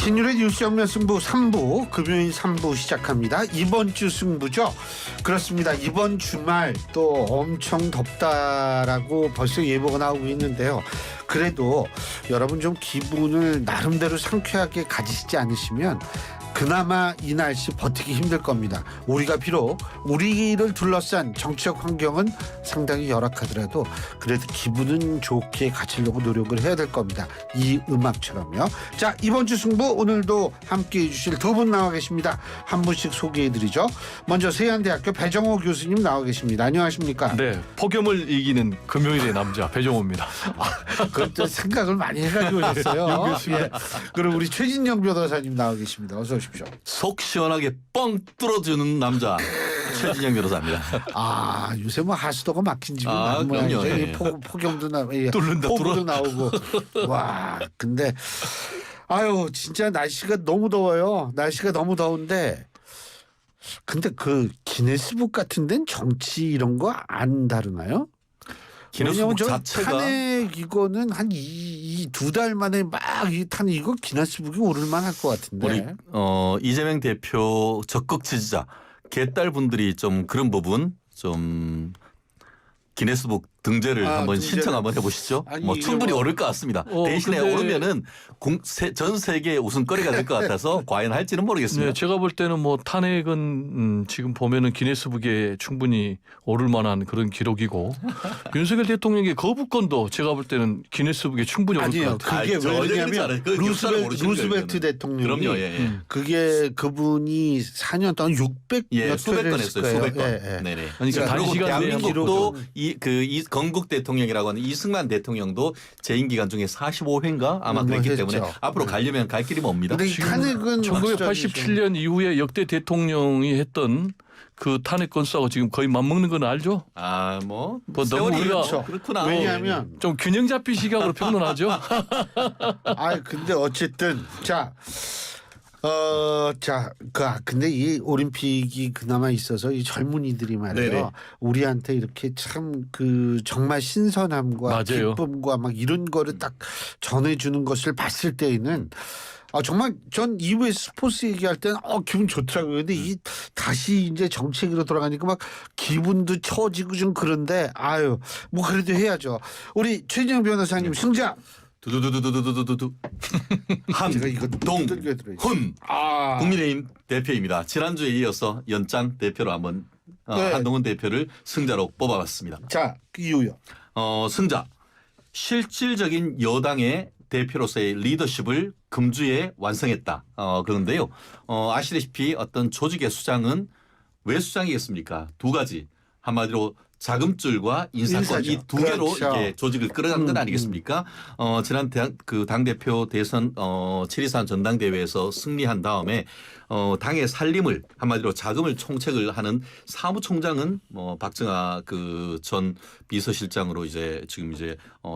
신율의 뉴스 정면 승부 3부 금요일 3부 시작합니다. 이번 주 승부죠. 그렇습니다. 이번 주말 또 엄청 덥다라고 벌써 예보가 나오고 있는데요. 그래도 여러분 좀 기분을 나름대로 상쾌하게 가지시지 않으시면 그나마 이 날씨 버티기 힘들 겁니다. 우리가 비록 우리를 둘러싼 정치적 환경은 상당히 열악하더라도 그래도 기분은 좋게 가지려고 노력을 해야 될 겁니다. 이 음악처럼요. 자, 이번 주 승부 오늘도 함께해 주실 두 분 나와 계십니다. 한 분씩 소개해드리죠. 먼저 세안대학교 배정호 교수님 나와 계십니다. 안녕하십니까? 네, 폭염을 이기는 금요일의 남자 배정호입니다. 그것도 생각을 많이 해가지고 오셨어요. 예. 그리고 우리 최진영 변호사님 나와 계십니다. 어서 오십시오. 속 시원하게 뻥 뚫어주는 남자 최진영 변호사입니다. 아, 요새 뭐 하수도가 막힌 집이 아, 많은 그럼요. 모양이죠. 예. 폭염도 나오고 뚫는다, 폭우도 나오고. 와, 근데 아유 진짜 날씨가 너무 더워요. 날씨가 너무 더운데 근데 그 기네스북 같은 데는 정치 이런 거 안 다루나요? 기네스북 저 자체가 탄핵 이거는 한 이 두 달 만에 막 이 탄핵 이거 기네스북이 오를 만할 것 같은데. 우리 이재명 대표 적극 지지자 개딸 분들이 좀 그런 부분 좀 기네스북 등재를 한번 등재를. 신청 한번 해보시죠. 아니, 뭐 이게 충분히 뭐- 오를 것 같습니다. 대신에 근데- 오르면은 전 세계의 웃음거리가 될 것 같아서 과연 할지는 모르겠습니다. 네, 제가 볼 때는 뭐 탄핵은 지금 보면은 기네스북에 충분히 오를 만한 그런 기록이고 윤석열 대통령의 거부권도 제가 볼 때는 기네스북에 충분히 오를 아니에요. 것 같아요. 그게 전혀 그렇지 왜냐면 않아요. 그 역사를 모르시는 거예요, 루스벨트 이거는. 대통령이 그럼요. 예. 그게 그분이 4년 동안 600 예, 몇 수백 회를 건 했을 했어요. 거예요. 수백 건. 예, 예. 네네. 그러니까 그리고 단시간 내에 대한민국도 기록은- 이 건국 대통령이라고 하는 이승만 대통령도 재임 기간 중에 45회인가 아마 그랬기 했죠. 때문에 앞으로 가려면 갈 길이 멉니다. 근데 이 탄핵은 1987년 이후에 역대 대통령이 했던 그 탄핵 건수하고 지금 거의 맞먹는 건 알죠? 뭐 뭐 너무 세월이 우리가 그렇죠. 그렇구나. 왜냐하면 좀 균형 잡힌 시각으로 평론하죠. 근데 어쨌든 근데 이 올림픽이 그나마 있어서 이 젊은이들이 말이에요. 네네. 우리한테 이렇게 참 그 정말 신선함과 맞아요. 기쁨과 막 이런 거를 딱 전해주는 것을 봤을 때에는 정말 전 2부에 스포츠 얘기할 때는 기분 좋더라고요. 근데 이 다시 이제 정책으로 돌아가니까 막 기분도 처지고 좀 그런데 뭐 그래도 해야죠. 우리 최진영 변호사님 승자. 두두두두두두두두 제가 이거 두들겨 들어야지. 한동훈 국민의힘 대표입니다. 지난주에 이어서 연장 대표로 한번 네. 한동훈 대표를 승자로 뽑아봤습니다. 자, 그 이유요. 승자 실질적인 여당의 대표로서의 리더십을 금주에 완성했다. 그런데요. 아시다시피 어떤 조직의 수장은 왜 수장이겠습니까? 두 가지. 한마디로 자금줄과 인사권 인사죠. 이 두 개로 그렇죠. 이게 조직을 끌어간 건 아니겠습니까? 지난 당대표 대선 7.24 전당대회에서 승리한 다음에 당의 살림을 한마디로 자금을 총책을 하는 사무총장은 박정아 그 전 비서실장으로 지금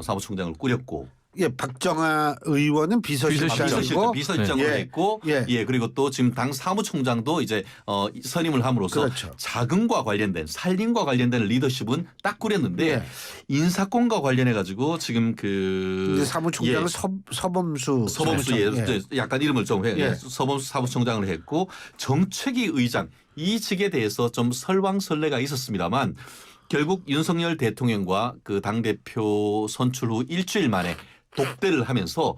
사무총장을 꾸렸고 예, 박정아 의원은 비서실장이고 비서실장으로 네. 했고 예. 그리고 또 지금 당 사무총장도 이제 선임을 함으로써 그렇죠. 자금과 관련된 살림과 관련된 리더십은 딱 꾸렸는데 예. 인사권과 관련해 가지고 지금 이제 사무총장은 서범수 약간 이름을 좀 해. 예. 서범수 사무총장을 했고 정책위 의장 이 직에 대해서 좀 설왕설래가 있었습니다만 결국 윤석열 대통령과 그 당대표 선출 후 일주일 만에 독대를 하면서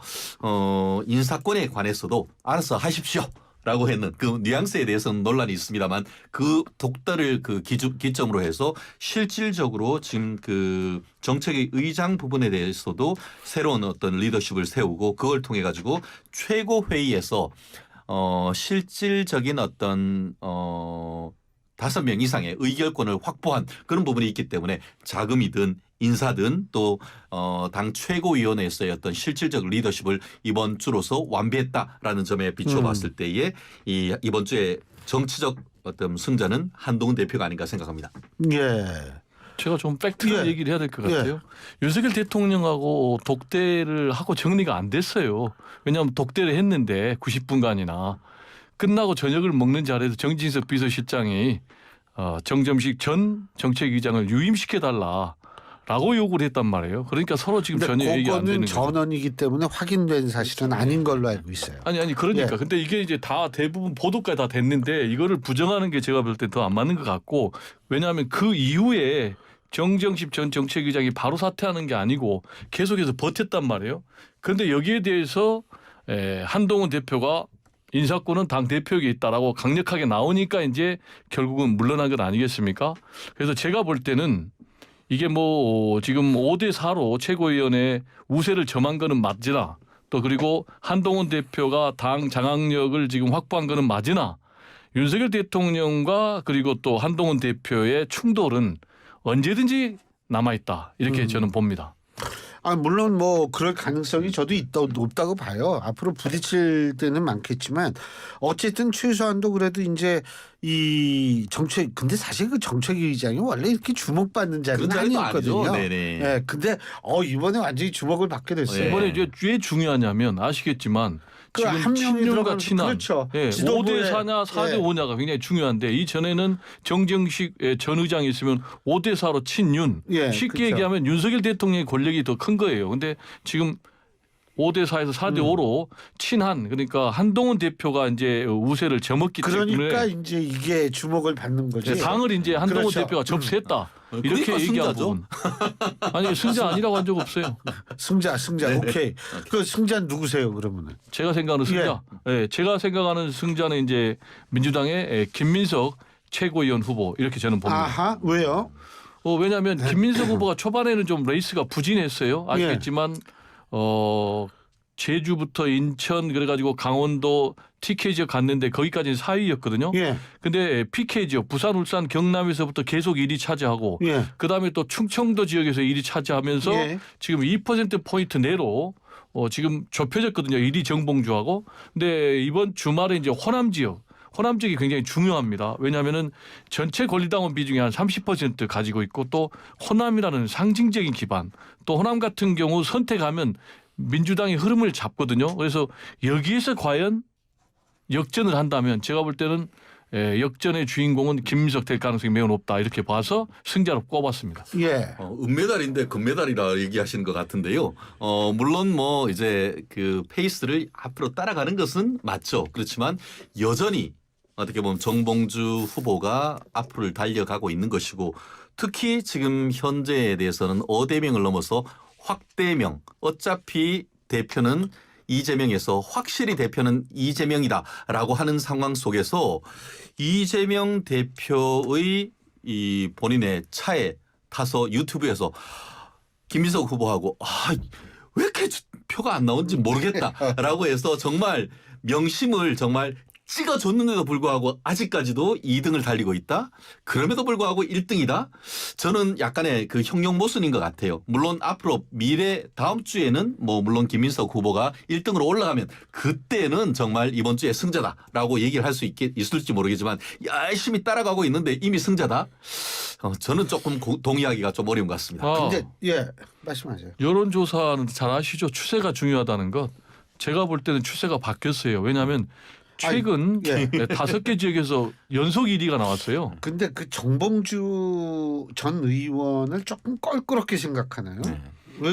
인사권에 관해서도 알아서 하십시오. 라고 했는 그 뉘앙스에 대해서는 논란이 있습니다만 그 독대를 그 기점으로 해서 실질적으로 지금 그 정책의 의장 부분에 대해서도 새로운 어떤 리더십을 세우고 그걸 통해 가지고 최고회의에서 실질적인 어떤 5명 이상의 의결권을 확보한 그런 부분이 있기 때문에 자금이든 인사든 또 당 최고위원회에서의 어떤 실질적 리더십을 이번 주로서 완비했다라는 점에 비춰봤을 때에 이번 주에 정치적 어떤 승자는 한동훈 대표가 아닌가 생각합니다. 예. 제가 좀 팩트를 예. 얘기를 해야 될 것 예. 같아요. 윤석열 대통령하고 독대를 하고 정리가 안 됐어요. 왜냐하면 독대를 했는데 90분간이나 끝나고 저녁을 먹는 자리에서 정진석 비서실장이 정점식 전 정책위장을 유임시켜달라. 라고 요구를 했단 말이에요. 그러니까 서로 지금 전혀 얘기가 안 되는 그거는 거죠. 전원이기 때문에 확인된 사실은 아닌 걸로 알고 있어요. 아니 그러니까 예. 근데 이게 이제 다 대부분 보도까지 다 됐는데 이거를 부정하는 게 제가 볼 때 더 안 맞는 것 같고 왜냐하면 그 이후에 정정식 전 정책위장이 바로 사퇴하는 게 아니고 계속해서 버텼단 말이에요. 그런데 여기에 대해서 한동훈 대표가 인사권은 당 대표에게 있다라고 강력하게 나오니까 이제 결국은 물러난 건 아니겠습니까? 그래서 제가 볼 때는 이게 뭐 지금 5대 4로 최고위원회 우세를 점한 거는 맞으나 또 그리고 한동훈 대표가 당 장악력을 지금 확보한 거는 맞으나 윤석열 대통령과 그리고 또 한동훈 대표의 충돌은 언제든지 남아있다 이렇게 저는 봅니다. 물론 뭐 그럴 가능성이 저도 높다고 봐요. 앞으로 부딪힐 때는 많겠지만 어쨌든 최소한도 그래도 이제 이 정책 근데 사실 그 정책위의장이 원래 이렇게 주목받는 자리는 그런 자리도 아니었거든요. 아니죠. 네네. 네, 근데 이번에 완전히 주목을 받게 됐어요. 네. 이번에 이제 왜 중요하냐면 아시겠지만 그 지금 한 명이 친윤과 들어가면서 친한 그렇죠. 예, 지도부에 5대 4냐 4대 예. 5냐가 굉장히 중요한데 이전에는 정정식 전 의장이 있으면 5대 4로 친윤 예, 쉽게 그렇죠. 얘기하면 윤석열 대통령의 권력이 더 큰 거예요. 근데 지금 5대 4에서 4대 5로 친한 그러니까 한동훈 대표가 이제 우세를 점었기 그러니까 때문에 이제 이게 주목을 받는 거지. 당을 이제 한동훈 그렇죠. 대표가 접수했다. 이렇게 그러니까 얘기한 승자죠. 부분. 아니 승자 아니라고 한 적 없어요. 승자 네. 오케이. 그 승자 누구세요 그러면은? 제가 생각하는 승자. 예, 제가 생각하는 승자는 이제 민주당의 김민석 최고위원 후보 이렇게 저는 봅니다. 아하 왜요? 왜냐하면 김민석 후보가 초반에는 좀 레이스가 부진했어요. 아시겠지만 제주부터 인천 그래가지고 강원도 TK 지역 갔는데 거기까지는 4위였거든요. 예. 근데 PK 지역 부산, 울산, 경남에서부터 계속 1위 차지하고 예. 그다음에 또 충청도 지역에서 1위 차지하면서 예. 지금 2%포인트 내로 지금 좁혀졌거든요. 1위 정봉주하고. 근데 이번 주말에 이제 호남 지역이 굉장히 중요합니다. 왜냐하면은 전체 권리당원 비중이 한 30% 가지고 있고 또 호남이라는 상징적인 기반 또 호남 같은 경우 선택하면 민주당이 흐름을 잡거든요. 그래서 여기에서 과연 역전을 한다면 제가 볼 때는 역전의 주인공은 김민석 될 가능성이 매우 높다 이렇게 봐서 승자로 꼽았습니다. 예. 은메달인데 금메달이라 얘기하시는 것 같은데요. 물론 뭐 이제 그 페이스를 앞으로 따라가는 것은 맞죠. 그렇지만 여전히 어떻게 보면 정봉주 후보가 앞으로 달려가고 있는 것이고 특히 지금 현재에 대해서는 어대명을 넘어서 확대명 어차피 대표는 이재명에서 확실히 대표는 이재명이다라고 하는 상황 속에서 이재명 대표의 이 본인의 차에 타서 유튜브에서 김민석 후보하고 왜 이렇게 표가 안 나오는지 모르겠다라고 해서 정말 명심을 정말 찍어줬는데도 불구하고 아직까지도 2등을 달리고 있다. 그럼에도 불구하고 1등이다. 저는 약간의 그 형용 모순인 것 같아요. 물론 앞으로 미래 다음 주에는 뭐 물론 김민석 후보가 1등으로 올라가면 그때는 정말 이번 주에 승자다라고 얘기를 할 수 있을지 모르겠지만 열심히 따라가고 있는데 이미 승자다. 저는 조금 동의하기가 좀 어려운 것 같습니다. 근데 예 말씀하세요. 여론조사는 잘 아시죠? 추세가 중요하다는 것. 제가 볼 때는 추세가 바뀌었어요. 왜냐하면 최근 예. 5개 지역에서 연속 1위가 나왔어요. 근데 그 정봉주 전 의원을 조금 껄끄럽게 생각하나요? 네. 왜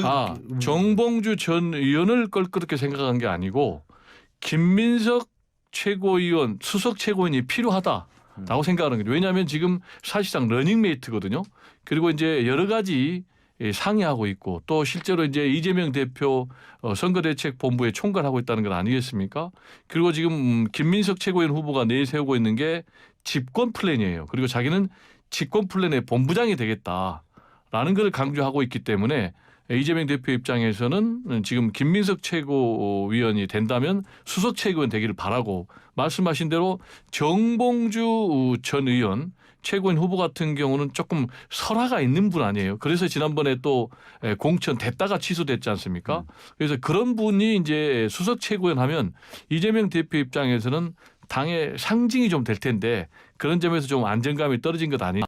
정봉주 전 의원을 껄끄럽게 생각한 게 아니고 김민석 최고위원, 수석 최고위원이 필요하다라고 생각하는 거죠. 왜냐하면 지금 사실상 러닝메이트거든요. 그리고 이제 여러 가지 상의하고 있고 또 실제로 이제 이재명 대표 선거대책본부에 총괄하고 있다는 건 아니겠습니까? 그리고 지금 김민석 최고위원 후보가 내세우고 있는 게 집권 플랜이에요. 그리고 자기는 집권 플랜의 본부장이 되겠다라는 걸 강조하고 있기 때문에 이재명 대표 입장에서는 지금 김민석 최고위원이 된다면 수석 최고위원 되기를 바라고 말씀하신 대로 정봉주 전 의원 최고위원 후보 같은 경우는 조금 설화가 있는 분 아니에요. 그래서 지난번에 또 공천 됐다가 취소됐지 않습니까? 그래서 그런 분이 이제 수석 최고위원 하면 이재명 대표 입장에서는 당의 상징이 좀 될 텐데 그런 점에서 좀 안정감이 떨어진 것 아니냐.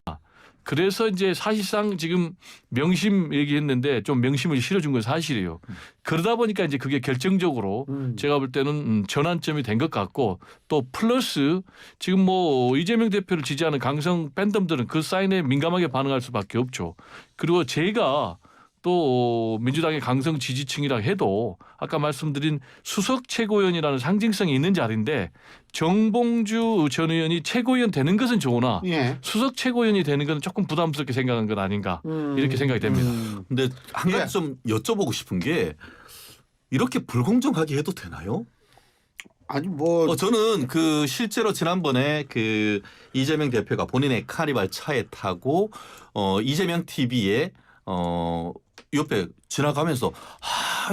그래서 이제 사실상 지금 명심 얘기했는데 좀 명심을 실어준 건 사실이에요. 그러다 보니까 이제 그게 결정적으로 제가 볼 때는 전환점이 된 것 같고 또 플러스 지금 뭐 이재명 대표를 지지하는 강성 팬덤들은 그 사인에 민감하게 반응할 수밖에 없죠. 그리고 제가 또 민주당의 강성 지지층이라 해도 아까 말씀드린 수석 최고위원이라는 상징성이 있는 자리인데 정봉주 전 의원이 최고위원 되는 것은 좋으나 예. 수석 최고위원이 되는 것은 조금 부담스럽게 생각한 것 아닌가 이렇게 생각이 됩니다. 근데 한 가지 예. 좀 여쭤보고 싶은 게 이렇게 불공정하게 해도 되나요? 아니 뭐 저는 그 실제로 지난번에 그 이재명 대표가 본인의 카니발 차에 타고 이재명 TV에 옆에 지나가면서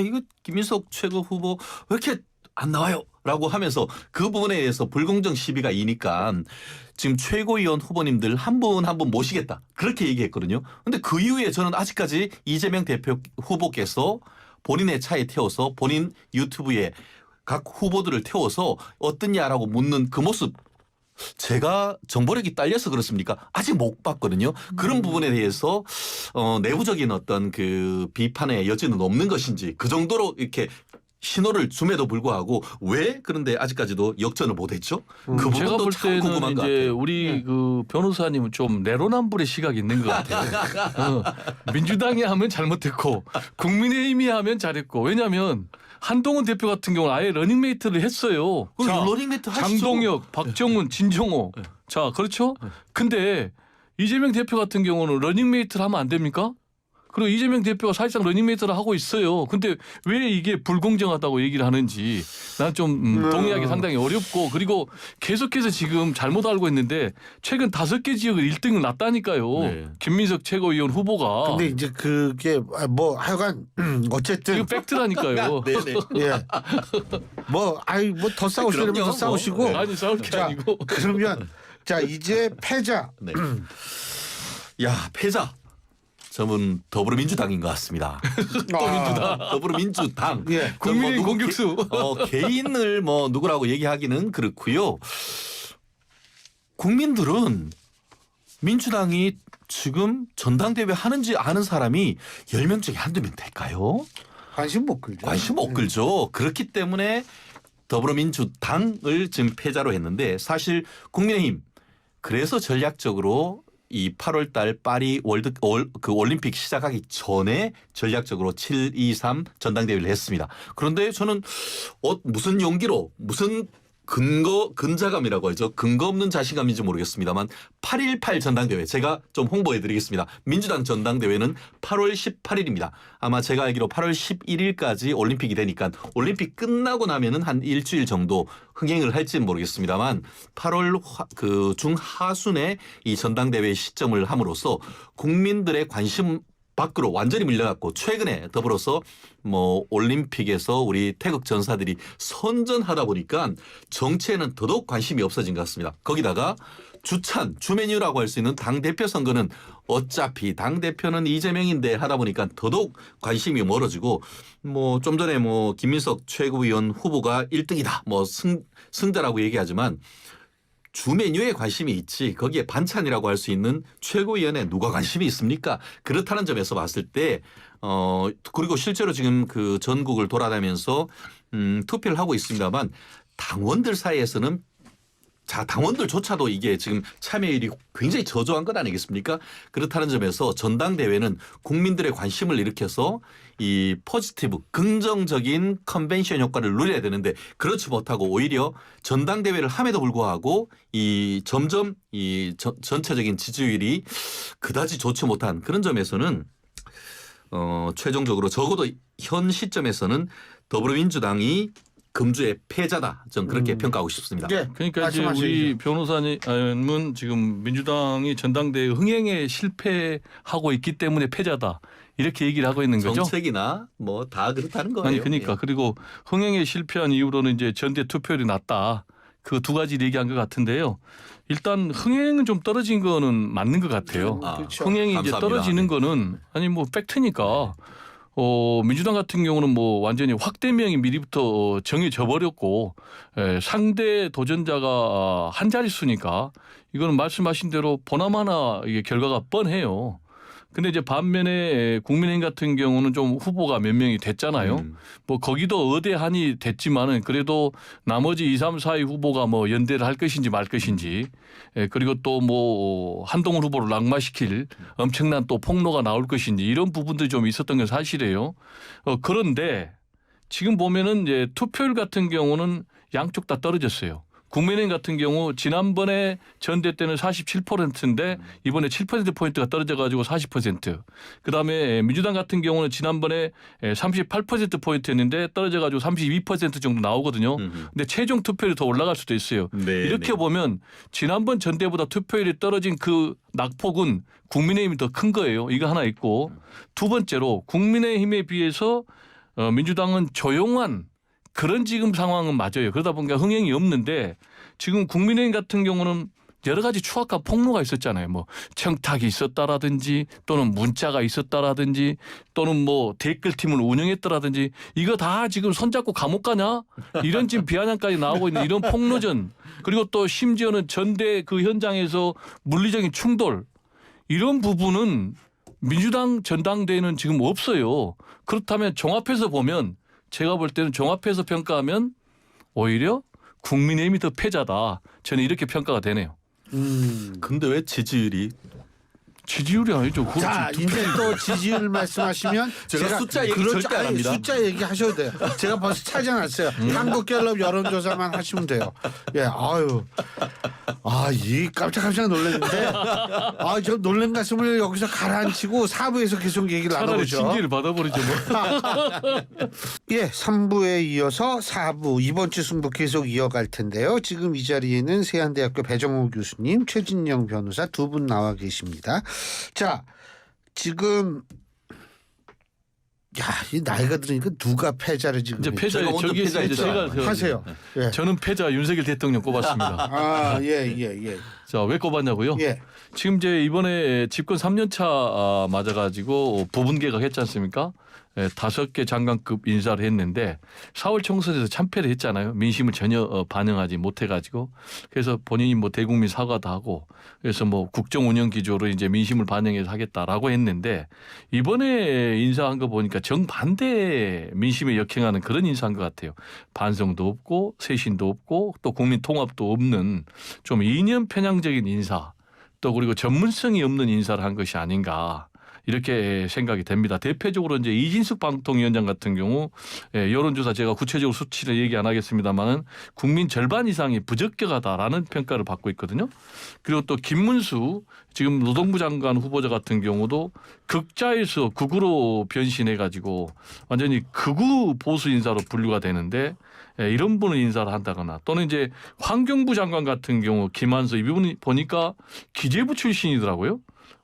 이거 김인석 최고 후보 왜 이렇게 안 나와요? 라고 하면서 그 부분에 대해서 불공정 시비가 이니까 지금 최고위원 후보님들 한 분 한 분 모시겠다. 그렇게 얘기했거든요. 근데 그 이후에 저는 아직까지 이재명 대표 후보께서 본인의 차에 태워서 본인 유튜브에 각 후보들을 태워서 어떻냐라고 묻는 그 모습 제가 정보력이 딸려서 그렇습니까? 아직 못 봤거든요. 그런 부분에 대해서 내부적인 어떤 그 비판의 여지는 없는 것인지 그 정도로 이렇게 신호를 줌에도 불구하고 왜 그런데 아직까지도 역전을 못했죠? 그 제가 부분도 볼 참 궁금한 때는 것 이제 같아요. 우리 그 변호사님은 좀 내로남불의 시각이 있는 것 같아요. 민주당이 하면 잘못했고 국민의힘이 하면 잘했고 왜냐하면 한동훈 대표 같은 경우는 아예 러닝메이트를 했어요. 그럼 러닝메이트 하시죠. 장동혁, 박정훈, 진정호. 자, 그렇죠? 근데 이재명 대표 같은 경우는 러닝메이트를 하면 안 됩니까? 그리고 이재명 대표가 사실상 러닝메이트를 하고 있어요. 근데 왜 이게 불공정하다고 얘기를 하는지 난 좀 동의하기 상당히 어렵고 그리고 계속해서 지금 잘못 알고 있는데 최근 5개 지역을 1등을 났다니까요. 네. 김민석 최고위원 후보가. 근데 이제 그게 뭐 하여간 어쨌든 이거 팩트라니까요. 네네. 예. 뭐 더 싸우시려면 그럼요. 더 싸우시고 아니 싸울 게 자, 아니고. 그러면 자 이제 패자 네. 야 패자. 저는 더불어민주당인 것 같습니다. 더불어민주당. 예. 국민의 공격수. 개인을 뭐 누구라고 얘기하기는 그렇고요. 국민들은 민주당이 지금 전당대회 하는지 아는 사람이 10명 중에 한두 명 될까요? 관심 못 끌죠. 관심 못 끌죠. 그렇기 때문에 더불어민주당을 지금 패자로 했는데 사실 국민의힘 그래서 전략적으로 이 8월 달 파리 올림픽 시작하기 전에 전략적으로 7.23 전당대회를 했습니다. 그런데 저는 무슨 용기로 무슨 근자감이라고 하죠. 근거 없는 자신감인지 모르겠습니다만 8.18 전당대회 제가 좀 홍보해 드리겠습니다. 민주당 전당대회는 8월 18일입니다. 아마 제가 알기로 8월 11일까지 올림픽이 되니까 올림픽 끝나고 나면은 한 일주일 정도 흥행을 할지는 모르겠습니다만 8월 그 중하순에 이 전당대회 시점을 함으로써 국민들의 관심 밖으로 완전히 밀려갔고 최근에 더불어서 뭐 올림픽에서 우리 태극 전사들이 선전하다 보니까 정치에는 더더욱 관심이 없어진 것 같습니다. 거기다가 주메뉴라고 할 수 있는 당대표 선거는 어차피 당대표는 이재명인데 하다 보니까 더더욱 관심이 멀어지고 뭐 좀 전에 뭐 김민석 최고위원 후보가 1등이다 뭐 승자라고 얘기하지만 주 메뉴에 관심이 있지 거기에 반찬이라고 할 수 있는 최고위원에 누가 관심이 있습니까? 그렇다는 점에서 봤을 때 그리고 실제로 지금 그 전국을 돌아다니면서 투표를 하고 있습니다만 당원들 사이에서는 당원들조차도 이게 지금 참여율이 굉장히 저조한 것 아니겠습니까? 그렇다는 점에서 전당대회는 국민들의 관심을 일으켜서 이 포지티브 긍정적인 컨벤션 효과를 누려야 되는데 그렇지 못하고 오히려 전당대회를 함에도 불구하고 이 점점 이 전체적인 지지율이 그다지 좋지 못한 그런 점에서는 최종적으로 적어도 현 시점에서는 더불어민주당이 금주의 패자다. 저는 그렇게 평가하고 싶습니다. 네. 그러니까 이제 우리 변호사님은 지금 민주당이 전당대회 흥행에 실패하고 있기 때문에 패자다. 이렇게 얘기를 하고 있는 거죠. 정책이나 뭐 다 그렇다는 거예요. 아니 그러니까 그리고 흥행에 실패한 이후로는 이제 전대 투표율이 낮다. 그 두 가지를 얘기한 것 같은데요. 일단 흥행은 좀 떨어진 거는 맞는 것 같아요. 그렇죠. 흥행이 감사합니다. 이제 떨어지는 거는 아니 뭐 팩트니까 민주당 같은 경우는 뭐 완전히 확대명이 미리부터 정해져 버렸고 상대 도전자가 한 자릿수니까 이거는 말씀하신 대로 보나마나 이게 결과가 뻔해요. 근데 이제 반면에 국민의힘 같은 경우는 좀 후보가 몇 명이 됐잖아요. 뭐 거기도 의대한이 됐지만은 그래도 나머지 2, 3, 4위 후보가 뭐 연대를 할 것인지 말 것인지 그리고 또 뭐 한동훈 후보를 낙마시킬 엄청난 또 폭로가 나올 것인지 이런 부분들이 좀 있었던 건 사실이에요. 그런데 지금 보면은 이제 투표율 같은 경우는 양쪽 다 떨어졌어요. 국민의힘 같은 경우 지난번에 전대 때는 47%인데 이번에 7%포인트가 떨어져가지고 40%. 그다음에 민주당 같은 경우는 지난번에 38%포인트였는데 떨어져가지고 32% 정도 나오거든요. 근데 최종 투표율이 더 올라갈 수도 있어요. 네, 이렇게 보면 지난번 전대보다 투표율이 떨어진 그 낙폭은 국민의힘이 더 큰 거예요. 이거 하나 있고 두 번째로 국민의힘에 비해서 민주당은 조용한 그런 지금 상황은 맞아요. 그러다 보니까 흥행이 없는데 지금 국민의힘 같은 경우는 여러 가지 추악한 폭로가 있었잖아요. 뭐 청탁이 있었다라든지 또는 문자가 있었다라든지 또는 뭐 댓글팀을 운영했다라든지 이거 다 지금 손잡고 감옥 가냐? 이런 지금 비아냥까지 나오고 있는 이런 폭로전 그리고 또 심지어는 전대 그 현장에서 물리적인 충돌 이런 부분은 민주당 전당대회는 지금 없어요. 그렇다면 종합해서 보면 제가 볼 때는 종합해서 평가하면 오히려 국민의힘이 더 패자다. 저는 이렇게 평가가 되네요. 근데 왜 지지율이 지지율이 아니죠. 자, 이제 또 지지율 말씀하시면 제가 숫자 얘기 절대 안 합니다. 숫자 얘기 하셔도 돼요. 제가 벌써 찾아놨어요. 한국갤럽 여론조사만 하시면 돼요. 예, 아유, 이 깜짝깜짝 놀랐는데, 저 놀란 가슴을 여기서 가라앉히고 4부에서 계속 얘기를 차라리 나눠보죠. 징계를 받아버리죠. 뭐. 예, 3부에 이어서 4부 이번 주 승부 계속 이어갈 텐데요. 지금 이 자리에는 세한대학교 배정호 교수님, 최진영 변호사 두 분 나와 계십니다. 자, 지금 이 나이가 들으니까 누가 패자를 지금 이제 했죠? 패자 제가 먼저 저기 패자 이제 제가 했잖아요. 하세요. 예. 저는 패자 윤석열 대통령 꼽았습니다. 예. 자, 왜 꼽았냐고요? 예. 지금 이제 이번에 집권 3년차 맞아가지고 부분 개각했지 않습니까? 5개 장관급 인사를 했는데 4월 총선에서 참패를 했잖아요. 민심을 전혀 반영하지 못해가지고 그래서 본인이 뭐 대국민 사과도 하고 그래서 뭐 국정 운영 기조로 이제 민심을 반영해서 하겠다라고 했는데 이번에 인사한 거 보니까 정반대 민심에 역행하는 그런 인사한 것 같아요. 반성도 없고 쇄신도 없고 또 국민 통합도 없는 좀 이념 편향적인 인사 또 그리고 전문성이 없는 인사를 한 것이 아닌가. 이렇게 생각이 됩니다. 대표적으로 이제 이진숙 방통위원장 같은 경우 여론조사 제가 구체적으로 수치를 얘기 안 하겠습니다만은 국민 절반 이상이 부적격하다라는 평가를 받고 있거든요. 그리고 또 김문수 지금 노동부 장관 후보자 같은 경우도 극자에서 극우로 변신해 가지고 완전히 극우 보수 인사로 분류가 되는데 이런 분을 인사를 한다거나 또는 이제 환경부 장관 같은 경우 김한수 이분이 보니까 기재부 출신이더라고요.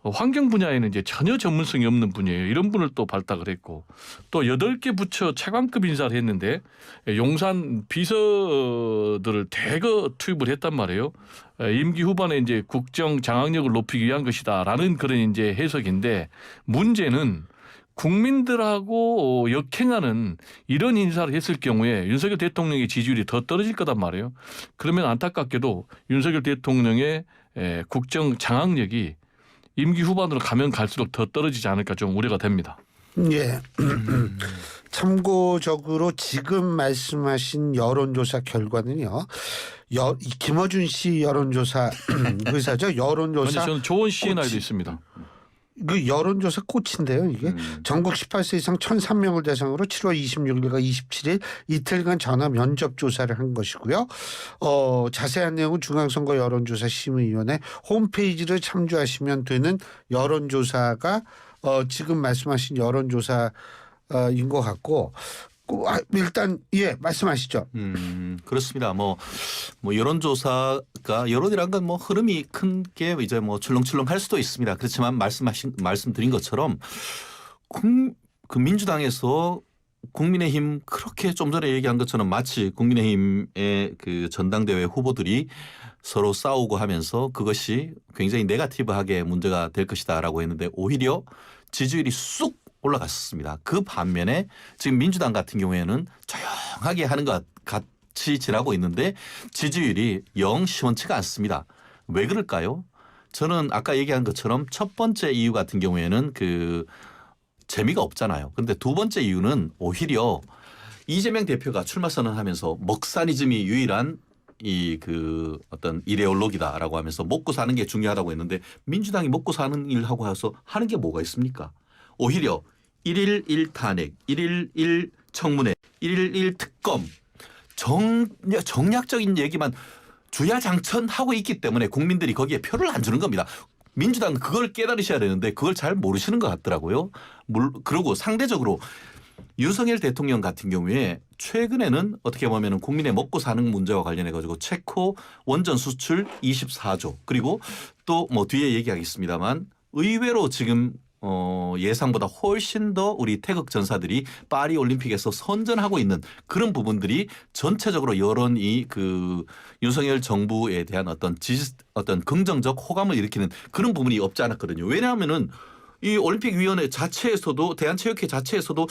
환경 분야에는 이제 전혀 전문성이 없는 분이에요. 이런 분을 또 발탁을 했고 또 8개 부처 차관급 인사를 했는데 용산 비서들을 대거 투입을 했단 말이에요. 임기 후반에 이제 국정 장악력을 높이기 위한 것이다라는 그런 이제 해석인데 문제는 국민들하고 역행하는 이런 인사를 했을 경우에 윤석열 대통령의 지지율이 더 떨어질 거단 말이에요. 그러면 안타깝게도 윤석열 대통령의 국정 장악력이 임기 후반으로 가면 갈수록 더 떨어지지 않을까 좀 우려가 됩니다. 예. 참고적으로 지금 말씀하신 여론조사 결과는요. 김어준 씨 여론조사 의사죠. 여론조사. 저는 조원 CNI도 있습니다. 그 여론조사 꽃인데요. 이게 전국 18세 이상 1,003명을 대상으로 7월 26일과 27일 이틀간 전화 면접 조사를 한 것이고요. 자세한 내용은 중앙선거 여론조사 심의위원회 홈페이지를 참조하시면 되는 여론조사가 지금 말씀하신 여론조사인 것 같고 일단 말씀하시죠. 그렇습니다. 뭐 여론조사가 여론이란 건 뭐 흐름이 큰 게 이제 뭐 출렁출렁할 수도 있습니다. 그렇지만 말씀드린 것처럼 그 민주당에서 국민의힘 그렇게 좀 전에 얘기한 것처럼 마치 국민의힘의 그 전당대회 후보들이 서로 싸우고 하면서 그것이 굉장히 네거티브하게 문제가 될 것이다라고 했는데 오히려 지지율이 쑥 올라갔었습니다. 그 반면에 지금 민주당 같은 경우에는 조용하게 하는 것 같이 지나고 있는데 지지율이 영 시원치가 않습니다. 왜 그럴까요? 저는 아까 얘기한 것처럼 첫 번째 이유 같은 경우에는 그 재미가 없잖아요. 그런데 두 번째 이유는 오히려 이재명 대표가 출마 선언하면서 먹사니즘이 유일한 이 그 어떤 이데올로기다라고 하면서 먹고 사는 게 중요하다고 했는데 민주당이 먹고 사는 일하고 해서 하는 게 뭐가 있습니까? 오히려 1일 1탄핵, 1일 1 청문회, 1일 1 특검 정략적인 얘기만 주야장천하고 있기 때문에 국민들이 거기에 표를 안 주는 겁니다. 민주당은 그걸 깨달으셔야 되는데 그걸 잘 모르시는 것 같더라고요. 그리고 상대적으로 윤석열 대통령 같은 경우에 최근에는 어떻게 보면 국민의 먹고 사는 문제와 관련해 가지고 체코 원전 수출 24조 그리고 또 뭐 뒤에 얘기하겠습니다만 의외로 지금 예상보다 훨씬 더 우리 태극 전사들이 파리 올림픽에서 선전하고 있는 그런 부분들이 전체적으로 여론이 그 윤석열 정부에 대한 어떤 긍정적 호감을 일으키는 그런 부분이 없지 않았거든요. 왜냐하면은 이 올림픽위원회 자체에서도 대한체육회 자체에서도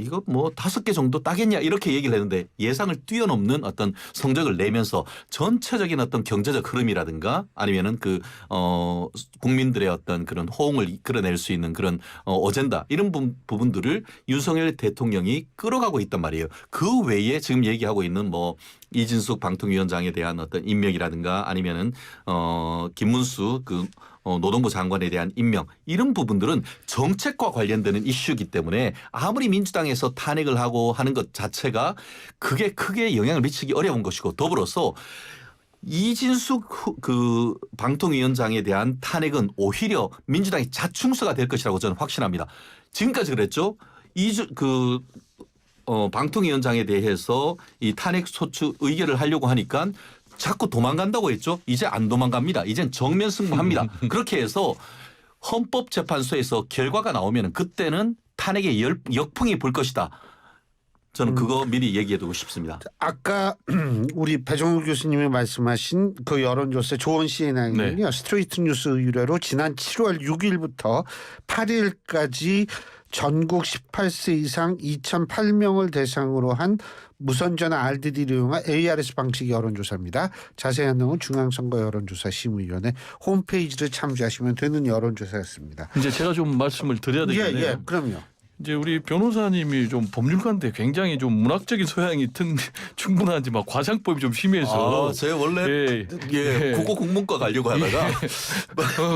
이거 뭐 5개 정도 따겠냐 이렇게 얘기를 했는데 예상을 뛰어넘는 어떤 성적을 내면서 전체적인 어떤 경제적 흐름이라든가 아니면은 그 국민들의 어떤 그런 호응을 이끌어낼 수 있는 그런 어젠다 이런 부분들을 윤석열 대통령이 끌어가고 있단 말이에요. 그 외에 지금 얘기하고 있는 뭐 이진숙 방통위원장에 대한 어떤 임명이라든가 아니면은 김문수 그 노동부 장관에 대한 임명 이런 부분들은 정책과 관련되는 이슈이기 때문에 아무리 민주당에서 탄핵을 하고 하는 것 자체가 그게 크게 영향을 미치기 어려운 것이고 더불어서 이진숙 그 방통위원장에 대한 탄핵은 오히려 민주당의 자충수가 될 것이라고 저는 확신합니다. 지금까지 그랬죠. 방통위원장에 대해서 이 탄핵 소추 의결을 하려고 하니까 자꾸 도망간다고 했죠. 이제 안 도망갑니다. 이젠 정면 승부합니다. 그렇게 해서 헌법재판소에서 결과가 나오면 그때는 탄핵의 역풍이 불 것이다. 저는 그거 미리 얘기해두고 싶습니다. 아까 우리 배종우 교수님이 말씀하신 그 여론조사 조원 CNN은요. 네. 스트레이트 뉴스 의뢰로 지난 7월 6일부터 8일까지 전국 18세 이상 2,008명을 대상으로 한 무선전화 RDD를 이용한 ARS 방식 여론조사입니다. 자세한 내용은 중앙선거 여론조사 심의위원회 홈페이지를 참조하시면 되는 여론조사였습니다. 이제 제가 좀 말씀을 드려야 되겠네요. 예, 그럼요. 이제 우리 변호사님이 좀 법률가인데 굉장히 좀 문학적인 소양이 충분한지 막 과장법이 좀 심해서. 제가 원래 국어 국문과 가려고 하다가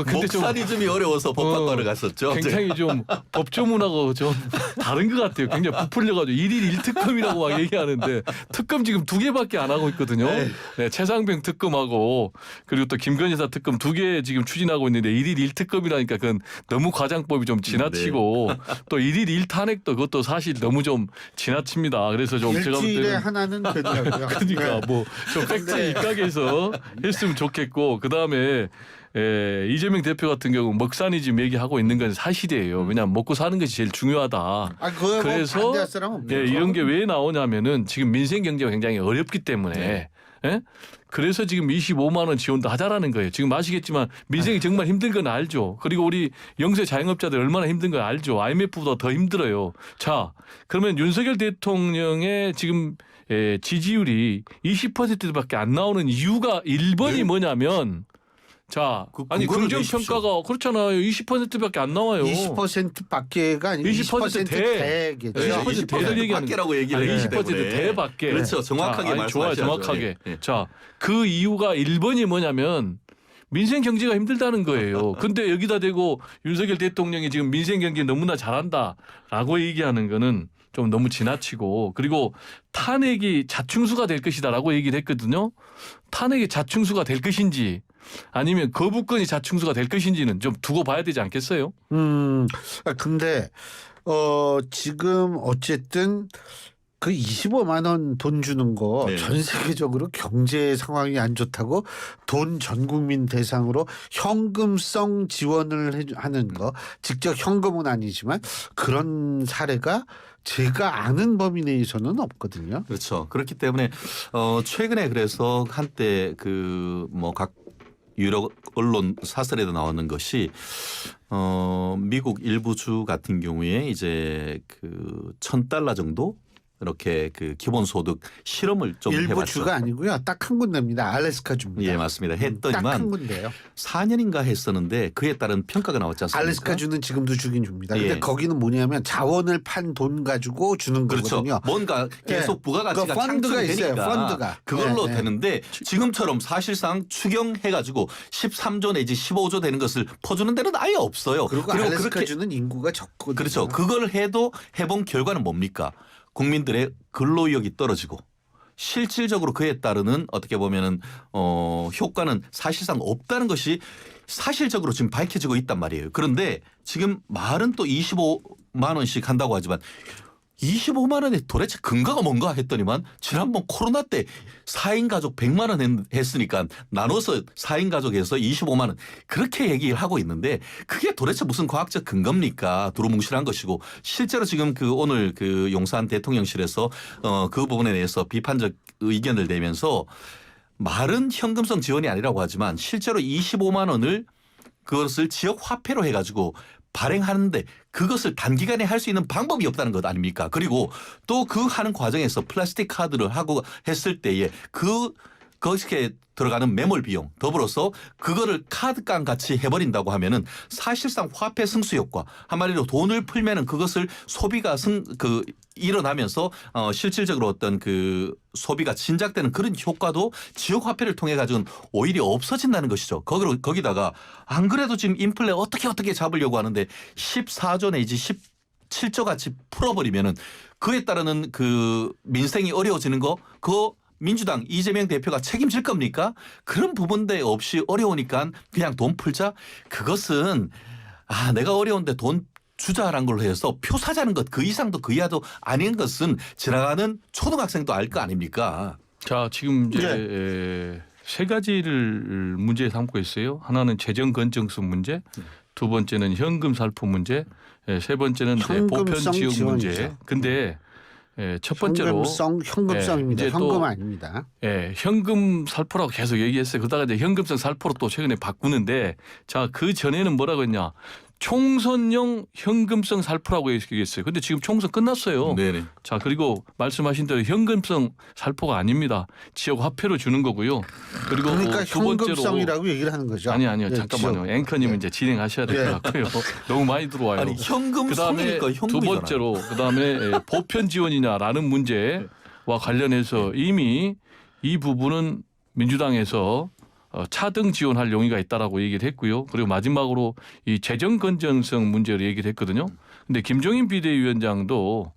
근데 좀 목사리즘이 어려워서 법학과를 갔었죠. 굉장히 좀 법조문하고 좀 다른 것 같아요. 굉장히 부풀려가지고 1일 1특검이라고 막 얘기하는데 특검 지금 2개밖에 안 하고 있거든요. 네, 최상병 특검하고 그리고 또 김건희사 특검 2개 지금 추진하고 있는데 1일 1특검이라니까 그건 너무 과장법이 좀 지나치고 또 1일 1탄핵도 그것도 사실 너무 좀 지나칩니다. 그래서 좀 제가 볼 일주일에 때는 하나는 되더라고요. 그러니까 네. 뭐 좀 팩트 입각해서 했으면 좋겠고 그다음에 이재명 대표 같은 경우 먹사니즘 얘기하고 있는 건 사실이에요. 왜냐하면 먹고 사는 것이 제일 중요하다. 그래서 뭐 반대할 사람 없네요. 이런 게 왜 나오냐면은 지금 민생 경제가 굉장히 어렵기 때문에 예? 그래서 지금 25만 원 지원도 하자라는 거예요. 지금 아시겠지만 민생이 정말 힘든 건 알죠. 그리고 우리 영세 자영업자들 얼마나 힘든 걸 알죠. IMF보다 더 힘들어요. 자, 그러면 윤석열 대통령의 지금 지지율이 20%밖에 안 나오는 이유가 1번이 뭐냐면 자, 아니 긍정평가가 그렇잖아요. 20%밖에 안 나와요. 20%밖에가 아니고 20% 대겠죠. 20% 밖이라고 얘기를 했기 20% 때문에. 대밖에. 그렇죠. 정확하게 좋아요. 말씀하셔야죠. 정확하게. 예. 자, 그 이유가 1번이 뭐냐면 민생 경제가 힘들다는 거예요. 근데 여기다 대고 윤석열 대통령이 지금 민생 경제 너무나 잘한다라고 얘기하는 거는 좀 너무 지나치고 그리고 탄핵이 자충수가 될 것이다라고 얘기를 했거든요. 탄핵이 자충수가 될 것인지 아니면 거부권이 자충수가 될 것인지는 좀 두고 봐야 되지 않겠어요? 근데 지금 어쨌든 그 25만 원 돈 주는 거 전 세계적으로 경제 상황이 안 좋다고 돈 전 국민 대상으로 현금성 지원을 하는 거 직접 현금은 아니지만 그런 사례가 제가 아는 범위 내에서는 없거든요. 그렇죠. 그렇기 때문에 최근에 그래서 한때 각 유력 언론 사설에도 나오는 것이 미국 일부 주 같은 경우에 이제 그 $1,000 정도 이렇게 그 기본소득 실험을 좀 일부 해봤죠. 주가 아니고요. 딱 한 군데입니다. 알래스카 주입니다. 예, 맞습니다. 딱 한 했더니만 군데요. 4년인가 했었는데 그에 따른 평가가 나왔지 않습니까? 알래스카 주는 지금도 주긴 줍니다. 근데 예. 거기는 뭐냐면 자원을 판 돈 가지고 주는 그렇죠. 거거든요. 뭔가 계속 예. 부가가치가 그 펀드가 창출이 있어요. 되니까 펀드가. 그걸로 예, 예. 되는데 지금처럼 사실상 추경해가지고 13조 내지 15조 되는 것을 퍼주는 데는 아예 없어요. 그리고 알래스카 주는 인구가 적거든요. 그렇죠. 그걸 해도 해본 결과는 뭡니까? 국민들의 근로의욕이 떨어지고 실질적으로 그에 따르는 어떻게 보면은 효과는 사실상 없다는 것이 사실적으로 지금 밝혀지고 있단 말이에요. 그런데 지금 말은 또 25만 원씩 한다고 하지만 25만 원의 도대체 근거가 뭔가 했더니만 지난번 코로나 때 4인 가족 100만 원 했으니까 나눠서 4인 가족에서 25만 원 그렇게 얘기를 하고 있는데 그게 도대체 무슨 과학적 근거입니까? 두루뭉실한 것이고 실제로 지금 그 오늘 그 용산 대통령실에서 그 부분에 대해서 비판적 의견을 내면서 말은 현금성 지원이 아니라고 하지만 실제로 25만 원을 그것을 지역 화폐로 해가지고 발행하는데 그것을 단기간에 할 수 있는 방법이 없다는 것 아닙니까? 그리고 또 그 하는 과정에서 플라스틱 카드를 하고 했을 때에 거기에 들어가는 매몰 비용 더불어서 그거를 카드깡 같이 해버린다고 하면은 사실상 화폐 승수 효과 한마디로 돈을 풀면은 그것을 소비가 일어나면서 실질적으로 어떤 그 소비가 진작되는 그런 효과도 지역 화폐를 통해 가지고는 오히려 없어진다는 것이죠. 거기다가 안 그래도 지금 인플레 어떻게 잡으려고 하는데 14조 내지 17조 같이 풀어버리면은 그에 따르는 그 민생이 어려워지는 거 그거 민주당 이재명 대표가 책임질 겁니까? 그런 부분대 없이 어려우니까 그냥 돈 풀자. 그것은 내가 어려운데 돈 주자라는 걸로 해서 표 사자는 것 그 이상도 그 이하도 아닌 것은 지나가는 초등학생도 알 거 아닙니까? 자, 지금 이제 세 가지를 문제 삼고 있어요. 하나는 재정 건정성 문제, 두 번째는 현금 살포 문제, 세 번째는 이제 보편 현금성 지역 문제. 지원이죠. 근데 첫 번째로 현금성입니다. 이제 또 현금 아닙니다. 현금 살포라고 계속 얘기했어요. 그러다가 이제 현금성 살포로 또 최근에 바꾸는데 자, 그 전에는 뭐라고 했냐? 총선용 현금성 살포라고 얘기했어요. 근데 지금 총선 끝났어요. 네네. 자, 그리고 말씀하신 대로 현금성 살포가 아닙니다. 지역 화폐로 주는 거고요. 그리고 그러니까 두 번째로 현금성이라고 얘기를 하는 거죠. 아니요. 예, 잠깐만요. 지역. 앵커님은 예. 이제 진행하셔야 될 것 같고요. 너무 많이 들어와요. 아니 현금 그다음에 송이니까 두 현금이잖아요. 번째로 그다음에 보편 지원이냐라는 문제와 관련해서 이미 이 부분은 민주당에서 차등 지원할 용의가 있다라고 얘기를 했고요. 그리고 마지막으로 이 재정 건전성 문제를 얘기를 했거든요. 근데 김종인 비대위원장도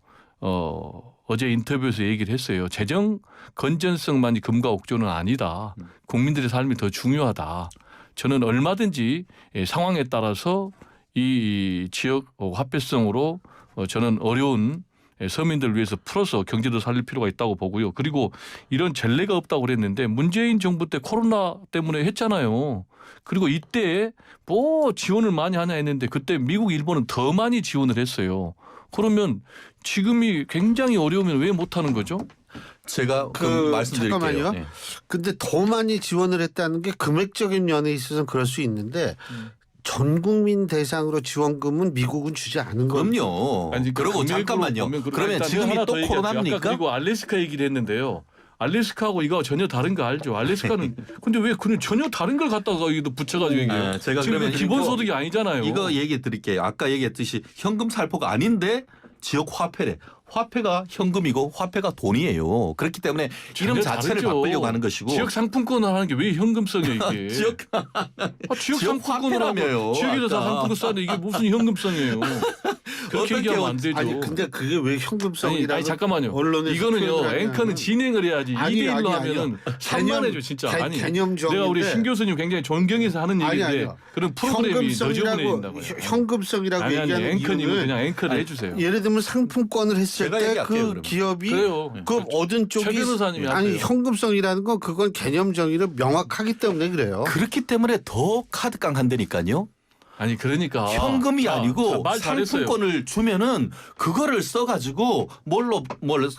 어제 인터뷰에서 얘기를 했어요. 재정 건전성만이 금과 옥조는 아니다. 국민들의 삶이 더 중요하다. 저는 얼마든지 상황에 따라서 이 지역 화폐성으로 저는 어려운 서민들을 위해서 풀어서 경제도 살릴 필요가 있다고 보고요. 그리고 이런 전례가 없다고 그랬는데 문재인 정부 때 코로나 때문에 했잖아요. 그리고 이때 뭐 지원을 많이 하냐 했는데 그때 미국, 일본은 더 많이 지원을 했어요. 그러면 지금이 굉장히 어려우면 왜 못하는 거죠? 제가 말씀드릴게요. 잠깐만요. 네. 근데 더 많이 지원을 했다는 게 금액적인 면에 있어서는 그럴 수 있는데 전 국민 대상으로 지원금은 미국은 주지 않은 겁니다. 그럼요. 아니, 그리고 잠깐만요. 그러면 지금이 또 코로나입니까? 아까 그리고 알래스카 얘기를 했는데요. 알래스카하고 이거 전혀 다른 거 알죠? 알래스카는 근데 왜 그는 전혀 다른 걸 갖다가 여기도 붙여가지고 얘기해요? 제가 지금 그러면 기본소득이 아니잖아요. 이거 얘기 드릴게요. 아까 얘기했듯이 현금 살포가 아닌데 지역 화폐래. 화폐가 현금이고 화폐가 돈이에요. 그렇기 때문에 이름 전혀 자체를 다르죠. 바꾸려고 하는 것이고. 지역 상품권을 하는 게 왜 현금성이에요 이게? 지역 지역 지역 상품권을 화폐라며요, 하면 지역에서 아까. 상품권 싸는데 이게 무슨 현금성이에요? 그렇게 어떻게 얘기하면 안 되죠. 아니 근데 그게 왜 현금성이라고? 아니 잠깐만요. 언론에서 이거는요. 표현을 하냐면 앵커는 진행을 해야지. 아니, 2대1로 아니, 하면은 개념, 산만해져 진짜. 아니 개념적인데 내가 우리 신 교수님 굉장히 존경해서 하는 아니, 얘기인데 아니요. 그런 프로그램이 너지분해진다고요. 현금성이라고 아니 얘기하는 앵커님은 이유는 그냥 앵커를 해주세요. 예를 들면 상품권을 했을 제가 때 얘기할게요, 그 그러면. 기업이 그래요. 그 얻은 쪽이 최 변호사님이 아니 하세요. 현금성이라는 건 그건 개념 정의를 명확하기 때문에 그래요. 그렇기 때문에 더 카드깡 한다니까요. 아니 그러니까 현금이 자, 아니고 말 잘했어요. 상품권을 주면은 그거를 써가지고 뭘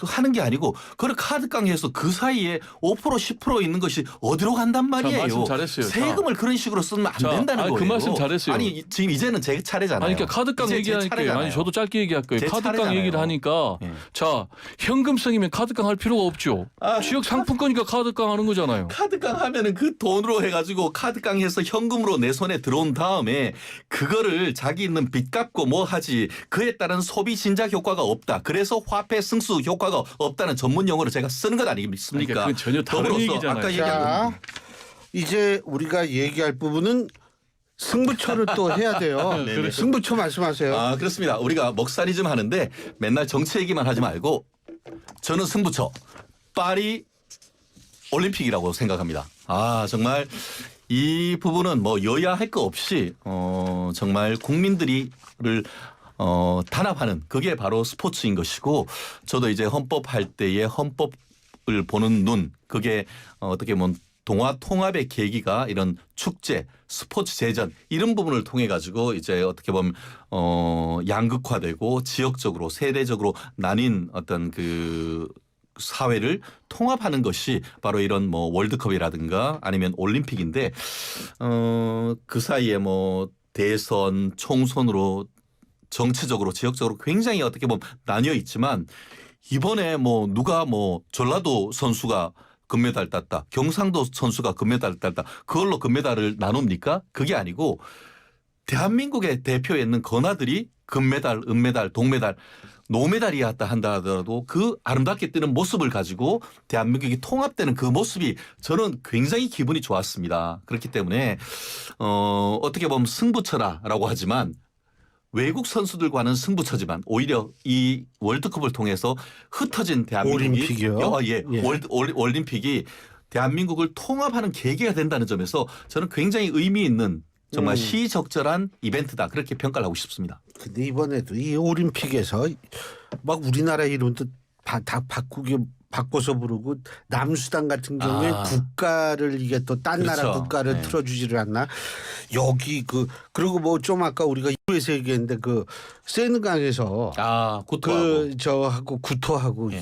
하는 게 아니고 그걸 카드깡해서 그 사이에 5% 10% 있는 것이 어디로 간단 말이에요. 말씀 잘했어요. 세금을 그런 식으로 쓰면 안 자, 된다는 아니, 거예요. 그 말씀 잘했어요. 아니 지금 이제는 제 차례잖아요. 아니 그러니까 카드깡 이제 제 얘기하니까 차례잖아요. 아니 저도 짧게 얘기할 거예요. 제 카드깡 차례잖아요. 얘기를 하니까 예. 자 현금성이면 카드깡 할 필요가 없죠. 지역 상품권이니까 카드깡 하는 거잖아요. 카드깡 하면은 그 돈으로 해가지고 카드깡해서 현금으로 내 손에 들어온 다음에 그거를 자기 있는 빚 갚고 뭐 하지 그에 따른 소비 진작 효과가 없다. 그래서 화폐 승수 효과가 없다는 전문 용어를 제가 쓰는 것 아니겠습니까? 그러니까 그건 전혀 다른 더불어서 얘기잖아요. 아까 얘기한 자, 이제 우리가 얘기할 부분은 승부처를 또 해야 돼요. 네네. 승부처 말씀하세요. 아 그렇습니다. 우리가 먹사리즘 하는데 맨날 정치 얘기만 하지 말고 저는 승부처 파리 올림픽이라고 생각합니다. 아 정말 이 부분은 뭐 여야 할 거 없이 정말 국민들이를 단합하는 그게 바로 스포츠인 것이고 저도 이제 헌법 할 때의 헌법을 보는 눈 그게 어떻게 보면 동화 통합의 계기가 이런 축제, 스포츠 제전 이런 부분을 통해 가지고 이제 어떻게 보면 양극화되고 지역적으로 세대적으로 나뉜 어떤 그 사회를 통합하는 것이 바로 이런 뭐 월드컵이라든가 아니면 올림픽인데 그 사이에 뭐 대선, 총선으로 정치적으로 지역적으로 굉장히 어떻게 보면 나뉘어 있지만 이번에 뭐 누가 뭐 전라도 선수가 금메달 땄다. 경상도 선수가 금메달 땄다. 그걸로 금메달을 나눕니까? 그게 아니고 대한민국의 대표에 있는 건아들이 금메달, 은메달, 동메달, 노메달이었다 한다 하더라도 그 아름답게 뛰는 모습을 가지고 대한민국이 통합되는 그 모습이 저는 굉장히 기분이 좋았습니다. 그렇기 때문에 어떻게 보면 승부처라고 하지만 외국 선수들과는 승부처지만 오히려 이 월드컵을 통해서 흩어진 대한민국이 올림픽이요? 예. 예. 올림픽이 대한민국을 통합하는 계기가 된다는 점에서 저는 굉장히 의미 있는 정말 시적절한 이벤트다 그렇게 평가를 하고 싶습니다. 근데 이번에도 이 올림픽에서 막 우리나라 이름도 다 바꿔서 부르고 남수단 같은 경우에 국가를 이게 또 딴 나라 그렇죠. 국가를 네. 틀어주지를 않나 여기 그리고 뭐 좀 아까 우리가 2부에서 얘기했는데 그 세느강에서 구토하고. 그 저하고 구토하고 예.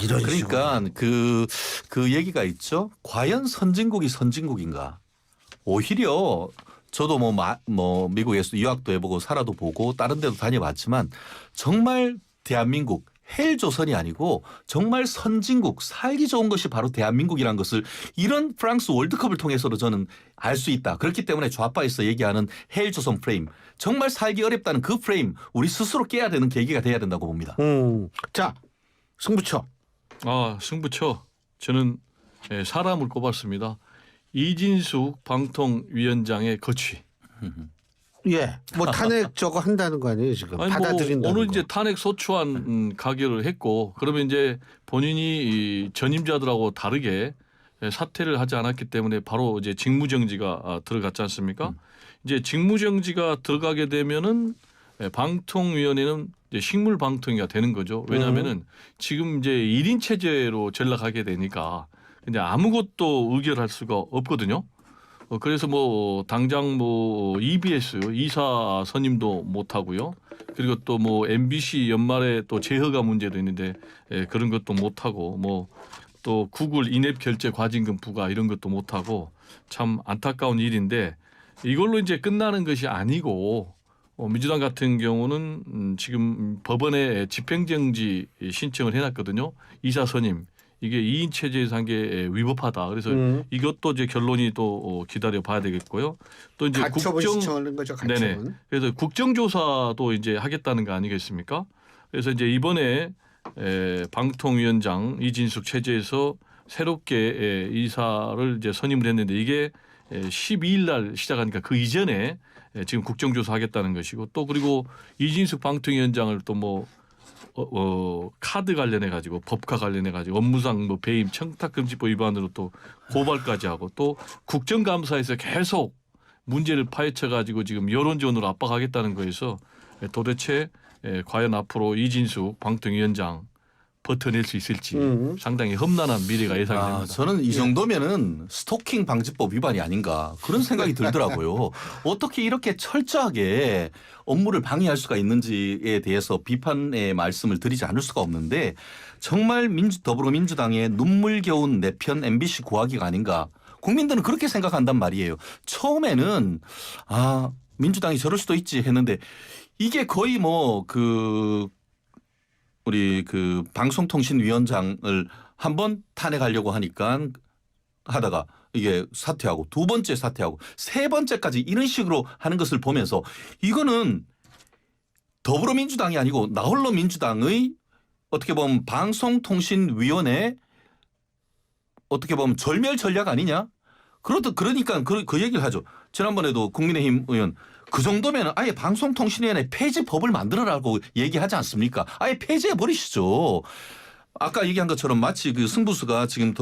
이런 식으로 그러니까 그 얘기가 있죠. 과연 선진국이 선진국인가? 오히려 저도 뭐 미국에서 유학도 해보고 살아도 보고 다른 데도 다녀봤지만 정말 대한민국 헬조선이 아니고 정말 선진국 살기 좋은 것이 바로 대한민국이라는 것을 이런 프랑스 월드컵을 통해서도 저는 알 수 있다. 그렇기 때문에 좌파에서 얘기하는 헬조선 프레임 정말 살기 어렵다는 그 프레임 우리 스스로 깨야 되는 계기가 돼야 된다고 봅니다. 자 승부처 승부처 저는 사람을 꼽았습니다. 이진숙 방통위원장의 거취. 예 뭐 탄핵 저거 한다는 거 아니에요 지금 아니 받아들인다는 뭐 오늘 거. 이제 탄핵 소추안 가결을 했고 그러면 이제 본인이 이 전임자들하고 다르게 사퇴를 하지 않았기 때문에 바로 이제 직무정지가 들어갔지 않습니까? 이제 직무정지가 들어가게 되면은 방통위원회는 이제 식물방통위가 되는 거죠. 왜냐하면은 지금 이제 1인 체제로 전락하게 되니까 이제 아무것도 의결할 수가 없거든요. 그래서 뭐 당장 뭐 EBS 이사 선임도 못 하고요. 그리고 또 뭐 MBC 연말에 또 재허가 문제도 있는데 그런 것도 못 하고 뭐 또 구글 인앱 결제 과징금 부과 이런 것도 못 하고 참 안타까운 일인데 이걸로 이제 끝나는 것이 아니고 민주당 같은 경우는 지금 법원에 집행정지 신청을 해놨거든요. 이사 선임. 이게 2인 체제에서 한 게 위법하다. 그래서 이것도 이제 결론이 또 기다려 봐야 되겠고요. 또 이제 가처분 신청하는 거죠. 가처분. 네네. 그래서 국정조사도 이제 하겠다는 거 아니겠습니까? 그래서 이제 이번에 방통위원장 이진숙 체제에서 새롭게 이사를 이제 선임을 했는데 이게 12일 날 시작하니까 그 이전에 지금 국정조사 하겠다는 것이고 또 그리고 이진숙 방통위원장을 또 뭐 카드 관련해 가지고 법과 관련해 가지고 업무상 뭐 배임 청탁금지법 위반으로 또 고발까지 하고 또 국정감사에서 계속 문제를 파헤쳐 가지고 지금 여론전으로 압박하겠다는 거에서 도대체 과연 앞으로 이진숙 방통위원장 버텨낼 수 있을지 상당히 험난한 미래가 예상이 됩니다. 저는 이 정도면은 스토킹 방지법 위반이 아닌가 그런 생각이 들더라고요. 어떻게 이렇게 철저하게 업무를 방해할 수가 있는지에 대해서 비판의 말씀을 드리지 않을 수가 없는데 정말 더불어민주당의 눈물겨운 내 편 MBC 구하기가 아닌가. 국민들은 그렇게 생각한단 말이에요. 처음에는 민주당이 저럴 수도 있지 했는데 이게 거의 우리 방송통신위원장을 한번 탄핵하려고 하다가 이게 사퇴하고 두 번째 사퇴하고 세 번째까지 이런 식으로 하는 것을 보면서 이거는 더불어민주당이 아니고 나홀로 민주당의 어떻게 보면 방송통신위원회 어떻게 보면 절멸 전략 아니냐? 그러니까 그 얘기를 하죠. 지난번에도 국민의힘 의원 그 정도면 아예 방송통신위원회 폐지법을 만들어라고 얘기하지 않습니까? 아예 폐지해 버리시죠. 아까 얘기한 것처럼 마치 그 승부수가 지금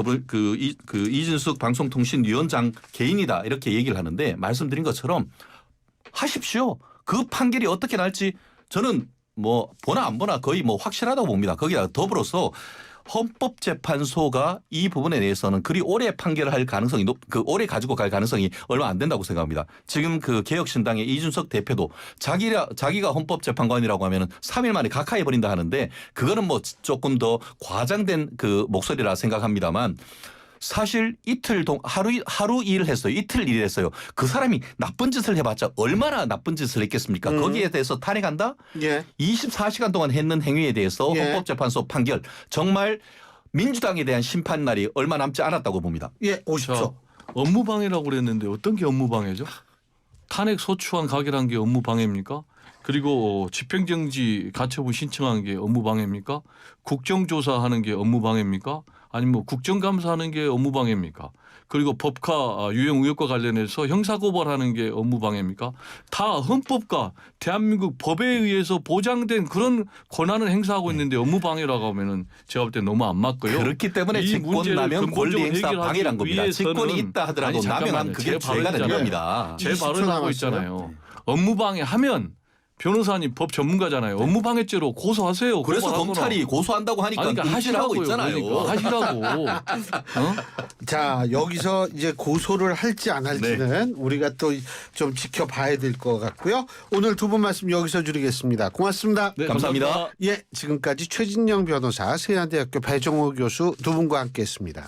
이준석 방송통신위원장 개인이다 이렇게 얘기를 하는데 말씀드린 것처럼 하십시오. 그 판결이 어떻게 날지 저는 보나 안 보나 거의 확실하다고 봅니다. 거기다 더불어서 헌법재판소가 이 부분에 대해서는 그리 오래 판결을 할 가능성이 오래 가지고 갈 가능성이 얼마 안 된다고 생각합니다. 지금 개혁신당의 이준석 대표도 자기가 헌법재판관이라고 하면은 3일 만에 각하해 버린다 하는데 그거는 조금 더 과장된 목소리라 생각합니다만 사실 하루 일을 했어요. 이틀 일을 했어요. 그 사람이 나쁜 짓을 해봤자 얼마나 나쁜 짓을 했겠습니까? 거기에 대해서 탄핵한다? 예. 24시간 동안 했는 행위에 대해서 예. 헌법재판소 판결 정말 민주당에 대한 심판날이 얼마 남지 않았다고 봅니다. 예, 오십시오. 업무방해라고 그랬는데 어떤 게 업무방해죠? 탄핵 소추안 가결한 게 업무방해입니까? 그리고 집행정지 가처분 신청한 게 업무방해입니까? 국정조사하는 게 업무방해입니까? 아니면 국정감사하는 게 업무방해입니까? 그리고 법카 유형 의혹과 관련해서 형사고발하는 게 업무방해입니까? 다 헌법과 대한민국 법에 의해서 보장된 그런 권한을 행사하고 있는데 업무방해라고 하면은 제가 볼 때 너무 안 맞고요. 그렇기 때문에 이 직권 문제를 남용 권리 근본적으로 행사 해결하기 방해란 겁니다. 위해서는 직권이 있다 하더라도 아니, 남용하면 잠깐만요. 그게 제 죄가 되는 발언이잖아요. 겁니다. 제 20초 발언을 하고 남았어요. 있잖아요. 업무방해 하면 변호사님 법 전문가잖아요. 업무방해죄로 고소하세요. 그래서 고발하거나. 검찰이 고소한다고 하니까 그러니까 하시라고 하시라고요. 있잖아요. 그러니까 하시라고. 어? 자, 여기서 이제 고소를 할지 안 할지는 우리가 또 좀 지켜봐야 될 것 같고요. 오늘 두 분 말씀 여기서 줄이겠습니다. 고맙습니다. 네, 감사합니다. 예, 지금까지 최진영 변호사, 세안대학교 배정호 교수 두 분과 함께했습니다.